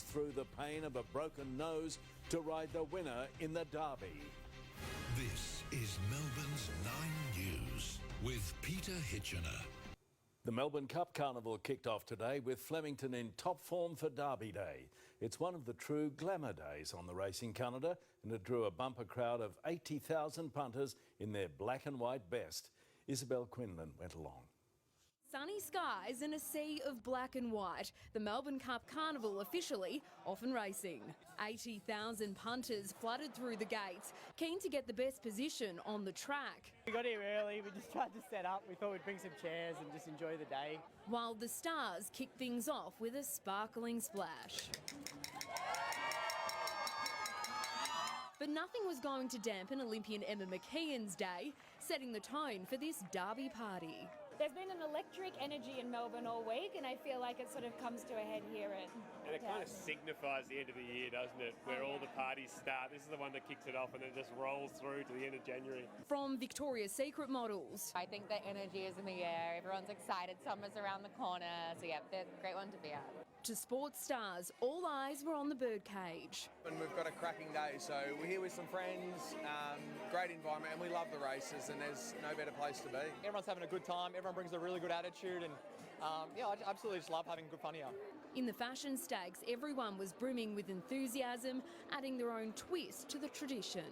through the pain of a broken nose to ride the winner in the Derby. This is Melbourne's 9 News with Peter Hitchener. The Melbourne Cup Carnival kicked off today with Flemington in top form for Derby Day. It's one of the true glamour days on the racing calendar, and it drew a bumper crowd of 80,000 punters in their black and white best. Isabel Quinlan went along. Sunny skies and a sea of black and white. The Melbourne Cup Carnival officially off and racing. 80,000 punters flooded through the gates, keen to get the best position on the track. We got here early, we just tried to set up. We thought we'd bring some chairs and just enjoy the day. While the stars kicked things off with a sparkling splash. But nothing was going to dampen Olympian Emma McKeon's day, setting the tone for this Derby party. There's been an electric energy in Melbourne all week, and I feel like it sort of comes to a head here at And it kind of signifies the end of the year, doesn't it? Where all the parties start. This is the one that kicks it off and then just rolls through to the end of January. From Victoria's Secret models. I think the energy is in the air. Everyone's excited. Summer's around the corner. So yeah, they're a great one to be at. To sports stars, all eyes were on the birdcage. And we've got a cracking day, so we're here with some friends, great environment, and we love the races, and there's no better place to be. Everyone's having a good time, everyone brings a really good attitude, and yeah, I absolutely just love having good fun here. In the fashion stakes, everyone was brimming with enthusiasm, adding their own twist to the tradition.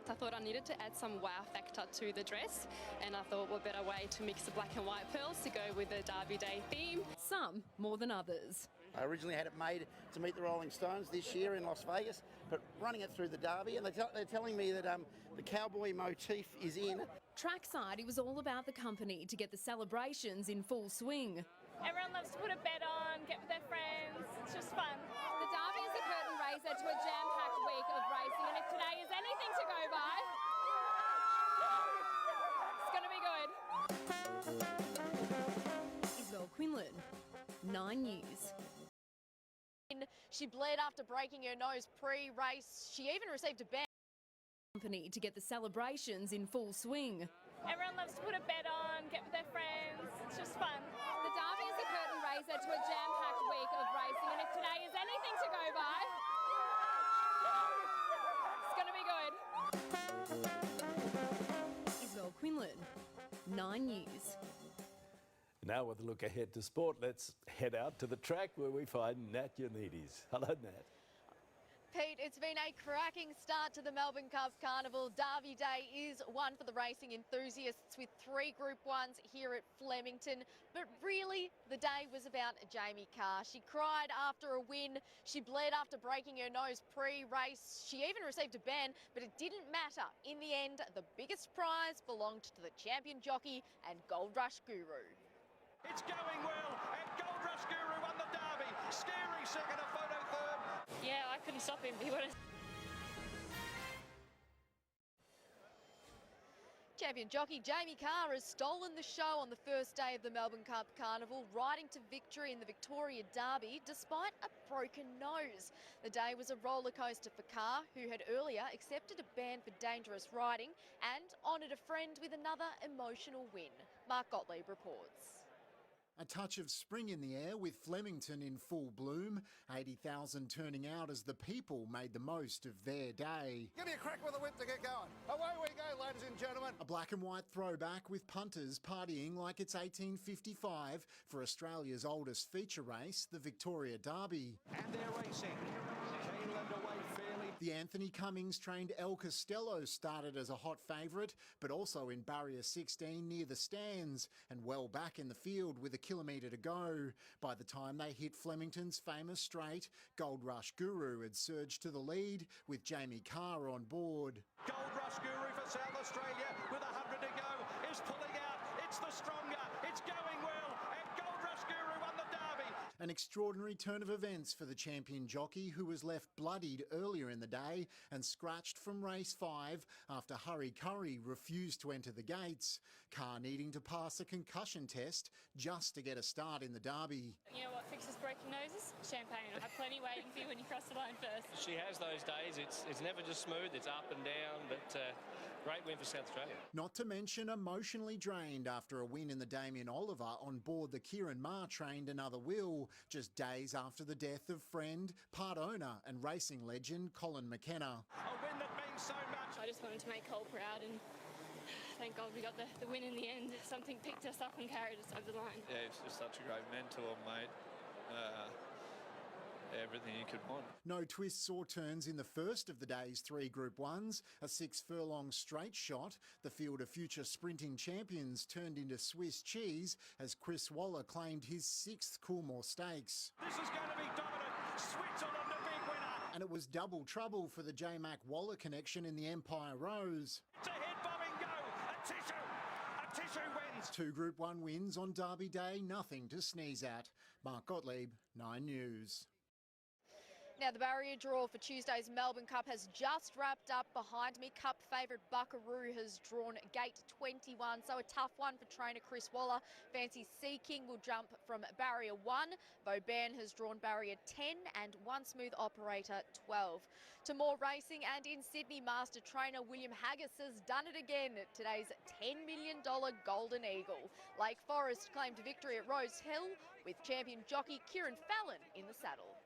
I thought I needed to add some wow factor to the dress, and I thought what better way to mix the black and white pearls to go with the Derby Day theme. Some more than others. I originally had it made to meet the Rolling Stones this year in Las Vegas, but running it through the Derby, and they're telling me that the cowboy motif is in. Trackside, it was all about the company to get the celebrations in full swing. Everyone loves to put a bet on, get with their friends. It's just fun. The Derby is a curtain raiser to a jam-packed week of racing, and if today is anything to go by, it's going to be good. Isabel Quinlan, 9 News. She bled after breaking her nose pre-race. She even received a ban. Company to get the celebrations in full swing. Everyone loves to put a bet on, get with their friends. It's just fun. The Derby is a curtain raiser to a jam-packed week of racing, and if today is anything to go by, it's going to be good. Isabel Quinlan, 9 News. Now with a look ahead to sport, let's head out to the track where we find Nat Yannidis. Hello, Nat. Pete, it's been a cracking start to the Melbourne Cup Carnival. Derby Day is one for the racing enthusiasts with 3 Group 1s here at Flemington. But really, the day was about Jamie Carr. She cried after a win. She bled after breaking her nose pre-race. She even received a ban, but it didn't matter. In the end, the biggest prize belonged to the champion jockey and Gold Rush guru. It's going well, and Gold Rush Guru won the Derby. Scary second, a photo third. Yeah, I couldn't stop him. He would have. Champion jockey Jamie Carr has stolen the show on the first day of the Melbourne Cup Carnival, riding to victory in the Victoria Derby despite a broken nose. The day was a roller coaster for Carr, who had earlier accepted a ban for dangerous riding and honoured a friend with another emotional win. Mark Gottlieb reports. A touch of spring in the air with Flemington in full bloom. 80,000 turning out as the people made the most of their day. Give me a crack with the whip to get going. Away we go, ladies and gentlemen. A black and white throwback with punters partying like it's 1855 for Australia's oldest feature race, the Victoria Derby. And they're racing. Keeneland away fairly. The Anthony Cummings-trained El Costello started as a hot favourite, but also in barrier 16 near the stands and well back in the field with a kilometre to go. By the time they hit Flemington's famous straight, Gold Rush Guru had surged to the lead with Jamie Carr on board. Gold Rush Guru for South Australia with 100 to go is pulling out. It's the stronger. It's going well. And Gold Rush Guru won the Derby. An extraordinary turn of events for the champion jockey, who was left bloodied earlier in the day and scratched from race 5 after Hurry Curry refused to enter the gates. Carr needing to pass a concussion test just to get a start in the Derby. You know what fixes broken noses? Champagne. I have plenty waiting for you when you cross the line first. She has those days. It's never just smooth. It's up and down, but great win for South Australia. Not to mention emotionally drained after a win in the Damien Oliver on board the Kieran Maher trained Another Will. just days after the death of friend, part owner and racing legend Colin McKenna. A win that means so much. I just wanted to make Cole proud, and thank God we got the win in the end. Something picked us up and carried us over the line. Yeah, he's just such a great mentor, mate. Everything you could want. No twists or turns in the first of the day's 3 Group 1s. A 6-furlong straight shot. The field of future sprinting champions turned into Swiss cheese as Chris Waller claimed his 6th Coolmore Stakes. This is going to be dominant. Switzerland, the big winner. And it was double trouble for the J-Mac Waller connection in the Empire Rose. It's a head bobbing go. A tissue wins. 2 Group 1 wins on Derby Day, nothing to sneeze at. Mark Gottlieb, 9 News. Now, the barrier draw for Tuesday's Melbourne Cup has just wrapped up. Behind me, Cup favourite Buckaroo has drawn gate 21, so a tough one for trainer Chris Waller. Fancy Sea King will jump from barrier 1. Vauban has drawn barrier 10 and One Smooth Operator 12. To more racing, and in Sydney, master trainer William Haggis has done it again. Today's $10 million Golden Eagle. Lake Forest claimed victory at Rose Hill with champion jockey Kieran Fallon in the saddle.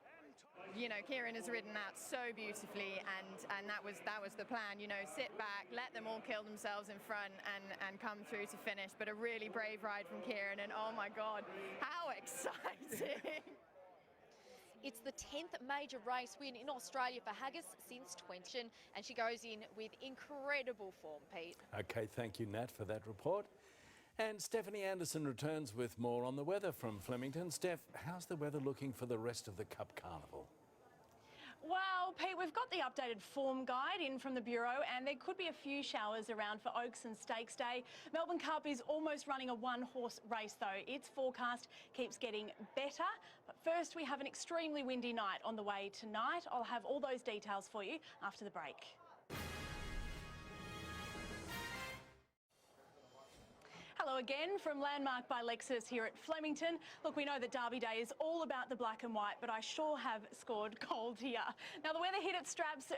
You know, Kieran has ridden that so beautifully, and that was the plan. You know, sit back, let them all kill themselves in front, and come through to finish. But a really brave ride from Kieran, and oh my God, how exciting! It's the 10th major race win in Australia for Haggis since 20, and she goes in with incredible form, Pete. OK, thank you, Nat, for that report. And Stephanie Anderson returns with more on the weather from Flemington. Steph, how's the weather looking for the rest of the Cup Carnival? Well, Pete, we've got the updated form guide in from the Bureau, and there could be a few showers around for Oaks and Stakes Day. Melbourne Cup is almost running a 1-horse race, though. Its forecast keeps getting better. But first, we have an extremely windy night on the way tonight. I'll have all those details for you after the break. Hello again from Landmark by Lexus here at Flemington. Look, we know that Derby Day is all about the black and white, but I sure have scored cold here. Now, the weather hit its straps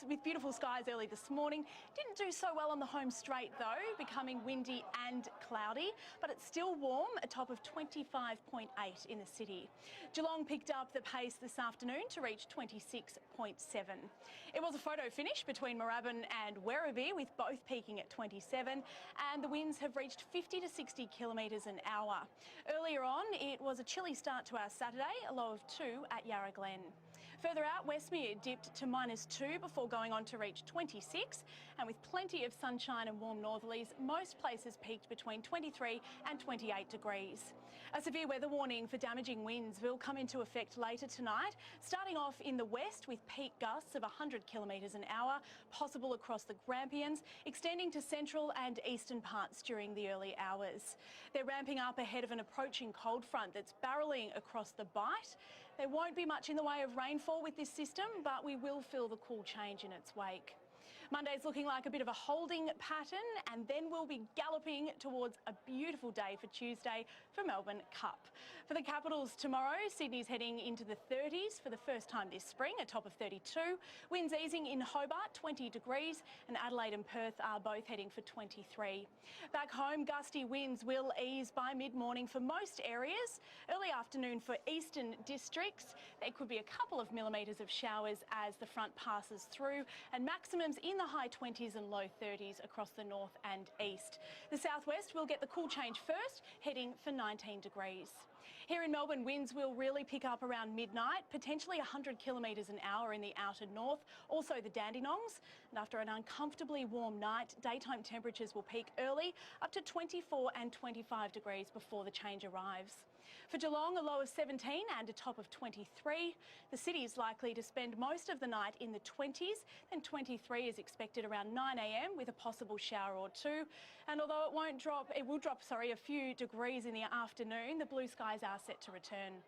with beautiful skies early this morning. Didn't do so well on the home straight, though, becoming windy and cloudy, but it's still warm, a top of 25.8 in the city. Geelong picked up the pace this afternoon to reach 26.7. It was a photo finish between Moorabbin and Werribee, with both peaking at 27, and the winds have reached 50 to 60 kilometres an hour. Earlier on, it was a chilly start to our Saturday, a low of 2 at Yarra Glen. Further out, Westmere dipped to -2 before going on to reach 26, and with plenty of sunshine and warm northerlies, most places peaked between 23 and 28 degrees. A severe weather warning for damaging winds will come into effect later tonight, starting off in the west with peak gusts of 100 kilometres an hour, possible across the Grampians, extending to central and eastern parts during the early hours. They're ramping up ahead of an approaching cold front that's barrelling across the Bight. There won't be much in the way of rainfall with this system, but we will feel the cool change in its wake. Monday's looking like a bit of a holding pattern, and then we'll be galloping towards a beautiful day for Tuesday for Melbourne Cup. For the Capitals tomorrow, Sydney's heading into the 30s for the first time this spring, a top of 32. Winds easing in Hobart, 20 degrees, and Adelaide and Perth are both heading for 23. Back home, gusty winds will ease by mid-morning for most areas. Early afternoon for eastern districts. There could be a couple of millimetres of showers as the front passes through, and maximums in the high 20s and low 30s across the north and east. The southwest will get the cool change first, heading for 19 degrees. Here in Melbourne, winds will really pick up around midnight, potentially 100 kilometres an hour in the outer north, also the Dandenongs. And after an uncomfortably warm night, daytime temperatures will peak early, up to 24 and 25 degrees before the change arrives. For Geelong, a low of 17 and a top of 23. The city is likely to spend most of the night in the 20s, then 23 is expected around 9 a.m. with a possible shower or two. And although it will drop a few degrees in the afternoon, the blue skies are set to return.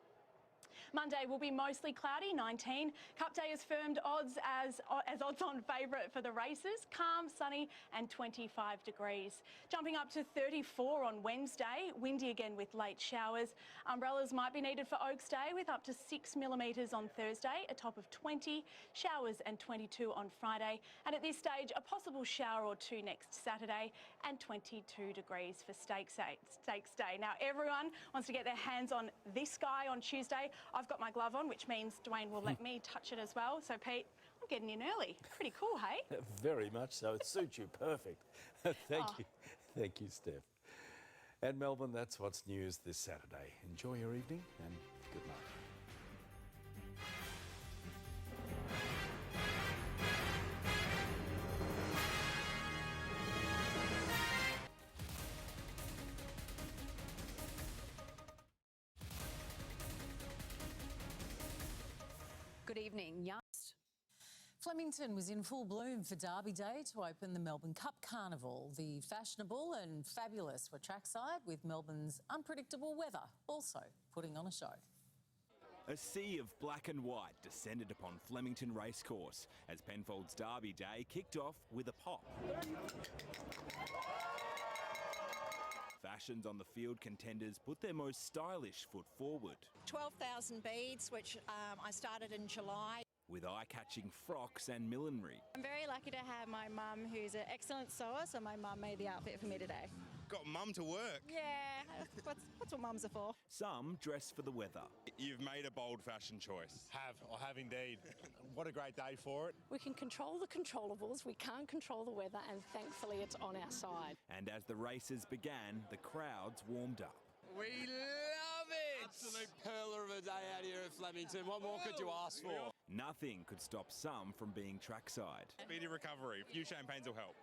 Monday will be mostly cloudy, 19. Cup Day is firmed odds as odds-on favourite for the races. Calm, sunny and 25 degrees. Jumping up to 34 on Wednesday. Windy again with late showers. Umbrellas might be needed for Oaks Day with up to 6 millimetres on Thursday, a top of 20. Showers and 22 on Friday. And at this stage, a possible shower or two next Saturday and 22 degrees for Stakes Day. Now, everyone wants to get their hands on this sky on Tuesday. I've got my glove on, which means Dwayne will let me touch it as well. So, Pete, I'm getting in early. Pretty cool, hey? Very much so. It suits you perfect. Thank you. Thank you, Steph. And Melbourne, that's what's news this Saturday. Enjoy your evening and good night. Good evening. Flemington was in full bloom for Derby Day to open the Melbourne Cup Carnival. The fashionable and fabulous were trackside, with Melbourne's unpredictable weather also putting on a show. A sea of black and white descended upon Flemington Racecourse as Penfold's Derby Day kicked off with a pop. Fashions on the field contenders put their most stylish foot forward. 12,000 beads, which I started in July. With eye-catching frocks and millinery. I'm very lucky to have my mum, who's an excellent sewer, so my mum made the outfit for me today. Got mum to work. Yeah, that's what mums are for. Some dress for the weather. You've made a bold fashion choice. I have indeed. What a great day for it. We can control the controllables, we can't control the weather, and thankfully it's on our side. And as the races began, the crowds warmed up. We love it! Absolute perler of a day out here at Flemington. What more could you ask for? Nothing could stop some from being trackside. Speedy recovery. A few champagnes will help.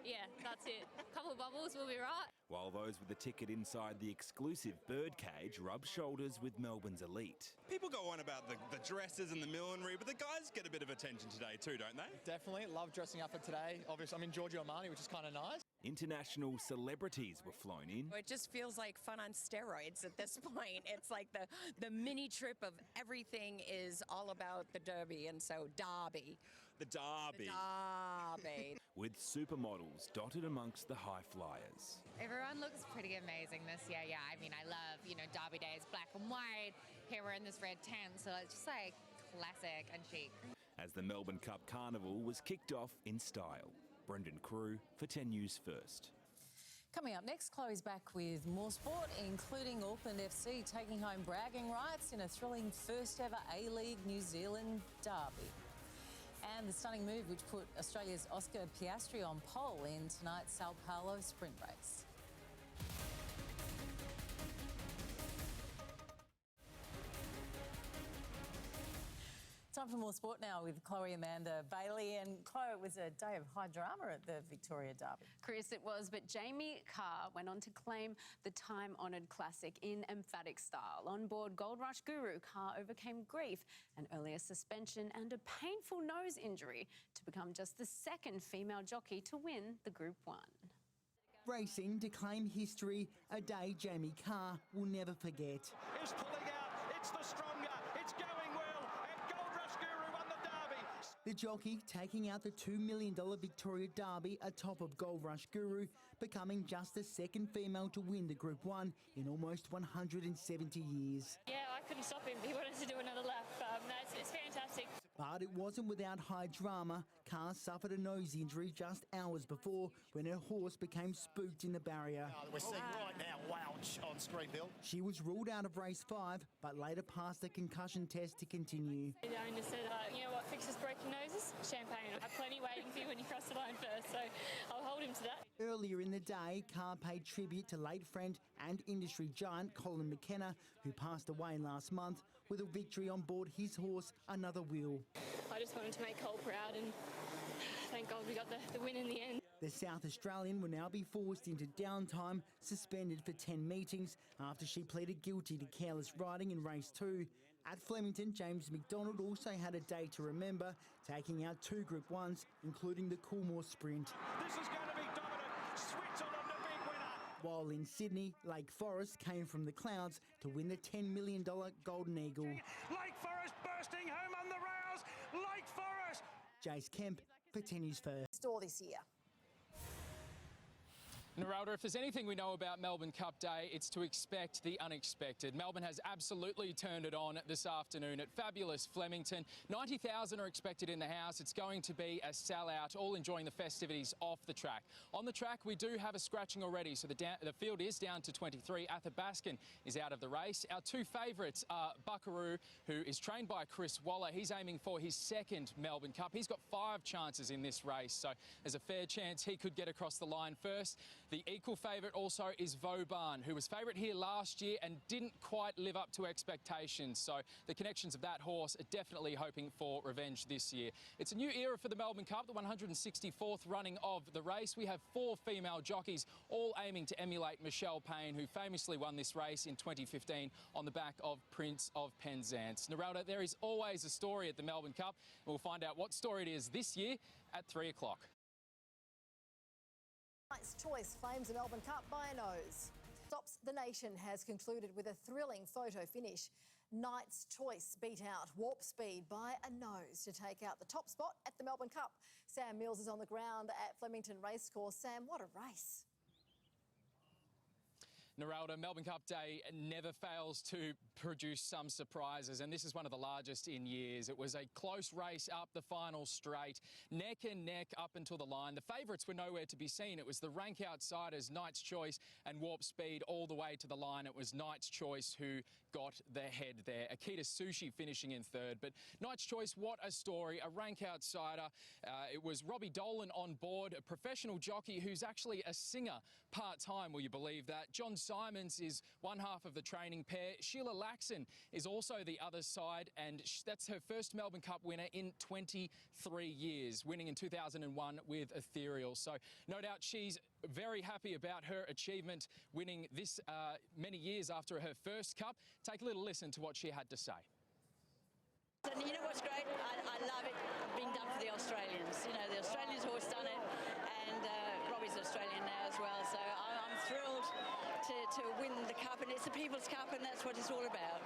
Yeah, that's it. A couple of bubbles will be right. While those with a ticket inside the exclusive birdcage rub shoulders with Melbourne's elite. People go on about the dresses and the millinery, but the guys get a bit of attention today too, don't they? Definitely. Love dressing up for today. Obviously, I'm in Giorgio Armani, which is kind of nice. International celebrities were flown in. It just feels like fun on steroids at this point. It's like the mini trip of everything is all about the Derby, and so Derby. The Derby. The Derby. With supermodels dotted amongst the high flyers. Everyone looks pretty amazing this year. Yeah, I mean, I love, Derby Day is black and white. Here we're in this red tent, so it's just like classic and chic. As the Melbourne Cup Carnival was kicked off in style. Brendan Crew for 10 News First. Coming up next, Chloe's back with more sport, including Auckland FC taking home bragging rights in a thrilling first ever A-League New Zealand derby. And the stunning move which put Australia's Oscar Piastri on pole in tonight's Sao Paulo sprint race. Time for more sport now with Chloe Amanda Bailey. And Chloe, it was a day of high drama at the Victoria Derby. Chris, it was, but Jamie Carr went on to claim the time-honoured classic in emphatic style. On board Gold Rush guru, Carr overcame grief, an earlier suspension and a painful nose injury to become just the second female jockey to win the Group 1. Racing to claim history, a day Jamie Carr will never forget. Is pulling out, it's the stronger, it's going well, and Gold Rush Guru won the Derby. The jockey taking out the $2 million Victoria Derby atop of Gold Rush Guru, becoming just the second female to win the Group 1 in almost 170 years. Yeah, I couldn't stop him. He wanted to do another lap. No, it's fantastic. But it wasn't without high drama. Carr suffered a nose injury just hours before when her horse became spooked in the barrier. We're seeing right now Welch on screen, Bill. She was ruled out of race 5, but later passed the concussion test to continue. The owner said, you know what fixes broken noses? Champagne. I have plenty waiting for you when you cross the line first, so I'll hold him to that. Earlier in the day, Carr paid tribute to late friend and industry giant Colin McKenna, who passed away last month, with a victory on board his horse, Another Wheel. I just wanted to make Cole proud, and thank God we got the win in the end. The South Australian will now be forced into downtime, suspended for 10 meetings after she pleaded guilty to careless riding in race 2. At Flemington, James McDonald also had a day to remember, taking out 2 Group 1s, including the Coolmore Sprint. This is going to be dominant. Switzerland, the big winner. While in Sydney, Lake Forest came from the clouds to win the $10 million Golden Eagle. Lake Forest bursting home on the rails. Lake Forest. Jace Kemp for 10 News First. Store this year. Narelda, if there's anything we know about Melbourne Cup Day, it's to expect the unexpected. Melbourne has absolutely turned it on this afternoon at fabulous Flemington. 90,000 are expected in the house. It's going to be a sellout, all enjoying the festivities off the track. On the track, we do have a scratching already, so the field is down to 23. Athabaskan is out of the race. Our two favourites are Buckaroo, who is trained by Chris Waller. He's aiming for his second Melbourne Cup. He's got 5 chances in this race, so there's a fair chance he could get across the line first. The equal favourite also is VRC, who was favourite here last year and didn't quite live up to expectations. So the connections of that horse are definitely hoping for revenge this year. It's a new era for the Melbourne Cup, the 164th running of the race. We have 4 female jockeys, all aiming to emulate Michelle Payne, who famously won this race in 2015 on the back of Prince of Penzance. Narelda, there is always a story at the Melbourne Cup. We'll find out what story it is this year at 3 o'clock. Knight's Choice claims the Melbourne Cup by a nose. Stops the Nation has concluded with a thrilling photo finish. Knight's Choice beat out Warp Speed by a nose to take out the top spot at the Melbourne Cup. Sam Mills is on the ground at Flemington Racecourse. Sam, what a race. Narelda, Melbourne Cup Day never fails to produce some surprises, and this is one of the largest in years. It was a close race up the final straight, neck and neck up until the line. The favourites were nowhere to be seen. It was the rank outsiders, Knight's Choice and Warp Speed, all the way to the line. It was Knight's Choice who got the head there. Akita Sushi finishing in third, but Knight's Choice, what a story, a rank outsider. It was Robbie Dolan on board, a professional jockey who's actually a singer part-time, will you believe that? John Simons is one half of the training pair. Sheila Laxon is also the other side, and that's her first Melbourne Cup winner in 23 years, winning in 2001 with Ethereal. So no doubt she's very happy about her achievement, winning this many years after her first Cup. Take a little listen to what she had to say. And you know what's great? I love it being done for the Australians. You know, the Australians horse done it, and Robbie's Australian now as well. So I'm thrilled to win the Cup, and it's the People's Cup, and that's what it's all about.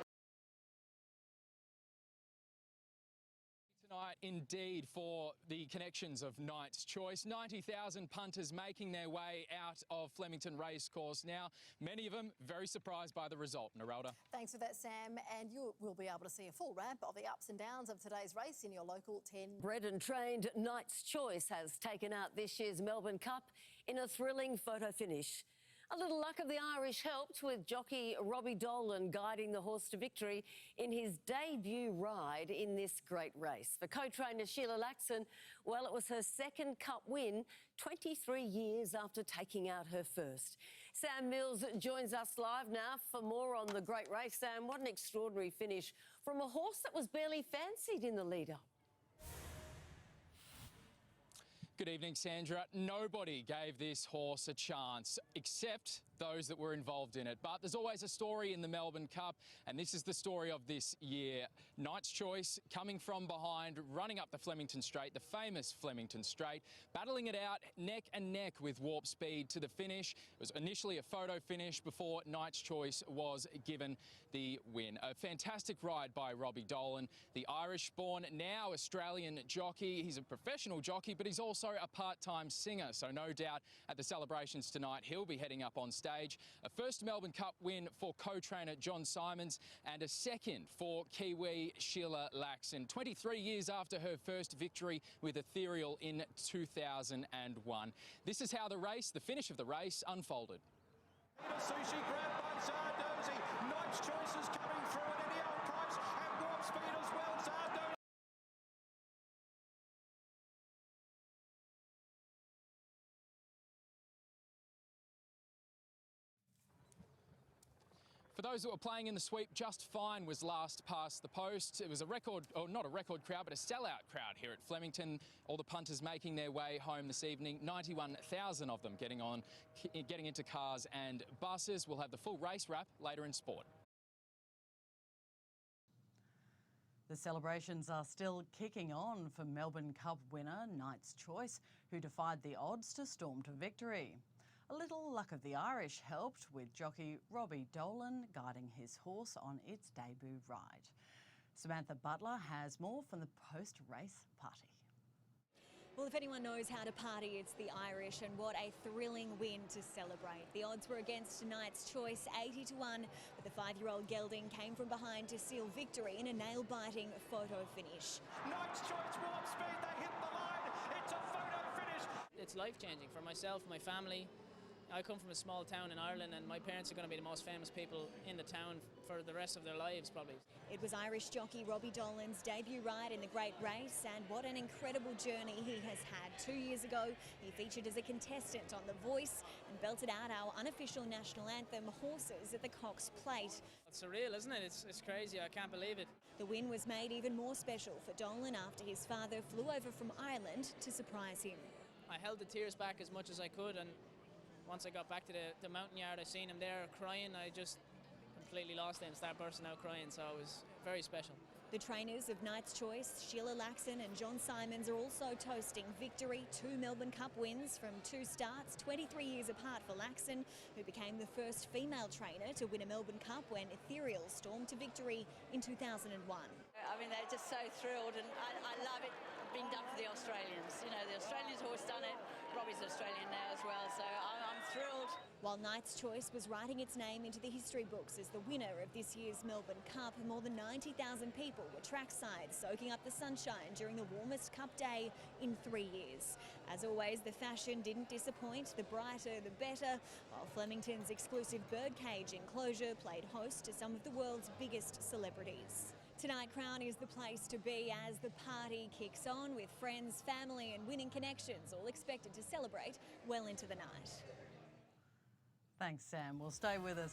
Tonight, indeed, for the connections of Knight's Choice. 90,000 punters making their way out of Flemington Racecourse now. Many of them very surprised by the result. Narelda. Thanks for that, Sam. And you will be able to see a full wrap of the ups and downs of today's race in your local 10. Bred and trained, Knight's Choice has taken out this year's Melbourne Cup in a thrilling photo finish. A little luck of the Irish helped, with jockey Robbie Dolan guiding the horse to victory in his debut ride in this great race. For co-trainer Sheila Laxon, well, it was her second Cup win 23 years after taking out her first. Sam Mills joins us live now for more on the great race. Sam, what an extraordinary finish from a horse that was barely fancied in the lead-up. Good evening, Sandra. Nobody gave this horse a chance except those that were involved in it. But there's always a story in the Melbourne Cup, and this is the story of this year. Knight's Choice coming from behind, running up the Flemington Straight, the famous Flemington Straight, battling it out neck and neck with Warp Speed to the finish. It was initially a photo finish before Knight's Choice was given the win. A fantastic ride by Robbie Dolan, the Irish-born, now Australian jockey. He's a professional jockey, but he's also a part-time singer, so no doubt at the celebrations tonight he'll be heading up on stage. A first Melbourne Cup win for co-trainer John Simons, and a second for Kiwi Sheila Laxon, 23 years after her first victory with Ethereal in 2001. This is how the finish of the race unfolded. Sushi grabbed by Zardozi. Knight's Choice is coming through at any old price, and Warp Speed as well. Zardozi. For those that were playing in the sweep, Just Fine was last past the post. It was a record, or not a record crowd, but a sellout crowd here at Flemington. All the punters making their way home this evening. 91,000 of them getting into cars and buses. We'll have the full race wrap later in sport. The celebrations are still kicking on for Melbourne Cup winner Knight's Choice, who defied the odds to storm to victory. A little luck of the Irish helped, with jockey Robbie Dolan guiding his horse on its debut ride. Samantha Butler has more from the post-race party. Well, if anyone knows how to party, it's the Irish, and what a thrilling win to celebrate. The odds were against Knight's Choice, 80-1, but the 5-year-old gelding came from behind to seal victory in a nail-biting photo finish. Knight's Choice, warp speed, they hit the line. It's a photo finish. It's life-changing for myself, my family. I come from a small town in Ireland, and my parents are going to be the most famous people in the town for the rest of their lives, probably. It was Irish jockey Robbie Dolan's debut ride in the Great Race, and what an incredible journey he has had. 2 years ago, he featured as a contestant on The Voice and belted out our unofficial national anthem, Horses at the Cox Plate. It's surreal, isn't it? It's crazy. I can't believe it. The win was made even more special for Dolan after his father flew over from Ireland to surprise him. I held the tears back as much as I could, and once I got back to the mountain yard, I seen him there crying. I just completely lost it and started bursting out crying, so it was very special. The trainers of Knight's Choice, Sheila Laxon and John Simons, are also toasting victory. 2 Melbourne Cup wins from 2 starts, 23 years apart for Laxon, who became the first female trainer to win a Melbourne Cup when Ethereal stormed to victory in 2001. I mean, they're just so thrilled, and I love it being done for the Australians. You know, the Australians horse done it. Robbie's Australian now as well, so I'm thrilled. While Knight's Choice was writing its name into the history books as the winner of this year's Melbourne Cup, more than 90,000 people were trackside, soaking up the sunshine during the warmest Cup day in 3 years. As always, the fashion didn't disappoint. The brighter, the better, while Flemington's exclusive birdcage enclosure played host to some of the world's biggest celebrities. Tonight, Crown is the place to be as the party kicks on, with friends, family and winning connections all expected to celebrate well into the night. Thanks, Sam. We'll stay with us.